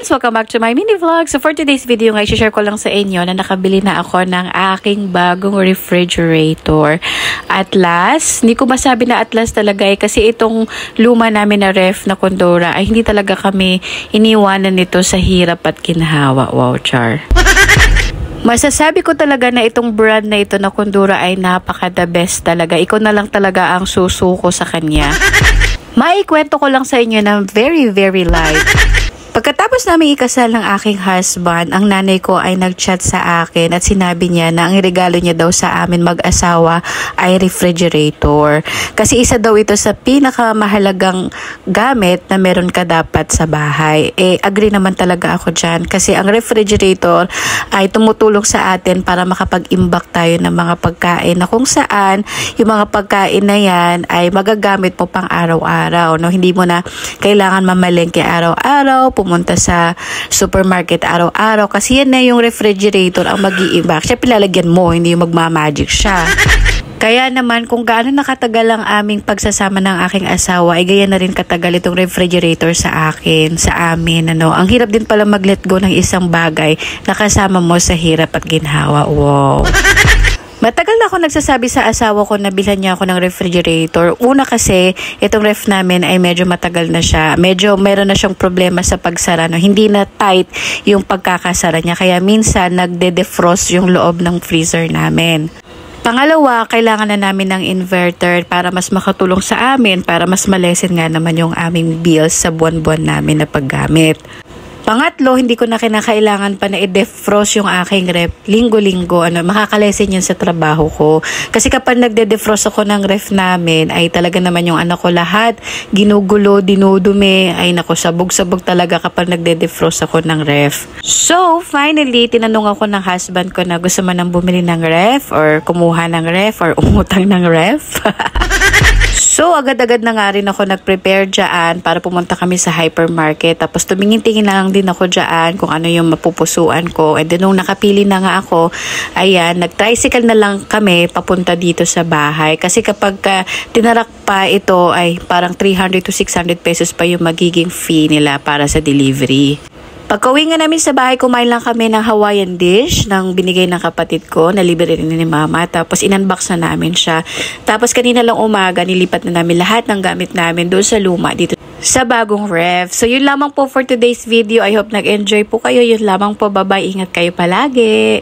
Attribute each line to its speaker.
Speaker 1: friends! Welcome back to my mini vlog. So for today's video nga, i-share ko lang sa inyo na nakabili na ako ng aking bagong refrigerator. At last, hindi ko masabi na at last talaga kasi itong luma namin na ref na Condora ay hindi talaga kami iniwanan nito sa hirap at ginhawa. Wow, char! Masasabi ko talaga na itong brand na ito na Condora ay napaka-the best talaga. Ikaw na lang talaga ang susuko sa kanya. Maikwento ko lang sa inyo na very light. Pagkatapos namin ikasal ng aking husband, ang nanay ko ay nag-chat sa akin at sinabi niya na ang regalo niya daw sa amin mag-asawa ay refrigerator. Kasi isa daw ito sa pinakamahalagang gamit na meron ka dapat sa bahay. Agree naman talaga ako dyan. Kasi ang refrigerator ay tumutulong sa atin para makapag-imbak tayo ng mga pagkain na kung saan yung mga pagkain na yan ay magagamit mo pang araw-araw. No? Hindi mo na kailangan mamalengke araw-araw, pumunta sa supermarket araw-araw kasi yan na yung refrigerator ang mag-iimbak. Siya pilalagyan mo, hindi yung magmamagic siya. Kaya naman kung gaano nakatagal ang aming pagsasama ng aking asawa ay gaya na rin katagal itong refrigerator sa akin, sa amin. Ang hirap din pala mag-let go ng isang bagay na kasama mo sa hirap at ginhawa. Wow! Matagal na ako nagsasabi sa asawa ko na bilhan niya ako ng refrigerator. Una kasi, itong ref namin ay medyo matagal na siya. Medyo meron na siyang problema sa pagsara. No? Hindi na tight yung pagkakasara niya. Kaya minsan nagde-defrost yung loob ng freezer namin. Pangalawa, kailangan na namin ng inverter para mas makatulong sa amin, para mas malesen nga naman yung aming bills sa buwan-buwan namin na paggamit. Pangatlo, hindi ko na kinakailangan pa na i-defrost yung aking ref linggo-linggo. Makakalesen yun sa trabaho ko. Kasi kapag nagde-defrost ako ng ref namin, ay talaga naman yung anak ko lahat ginugulo, dinudumi. Ay nako, sabog-sabog talaga kapag nagde-defrost ako ng ref. So, finally, tinanong ako ng husband ko na gusto man nang bumili ng ref or kumuha ng ref or umutang ng ref. So, agad-agad na nga rin ako nag-prepare dyan para pumunta kami sa hypermarket. Tapos tumingin-tingin lang din ako dyan kung ano yung mapupusuan ko. And then nung nakapili na nga ako, ayan, nag-tricycle na lang kami papunta dito sa bahay. Kasi kapag tinarak pa ito ay parang 300 to 600 pesos pa yung magiging fee nila para sa delivery. Pagka-uwi nga namin sa bahay, kumain lang kami ng Hawaiian dish ng binigay ng kapatid ko na libre rin ni mama. Tapos in-unbox na namin siya. Tapos kanina lang umaga, nilipat na namin lahat ng gamit namin doon sa luma dito sa bagong ref. So yun lamang po for today's video. I hope nag-enjoy po kayo. Yun lamang po. Bye-bye. Ingat kayo palagi.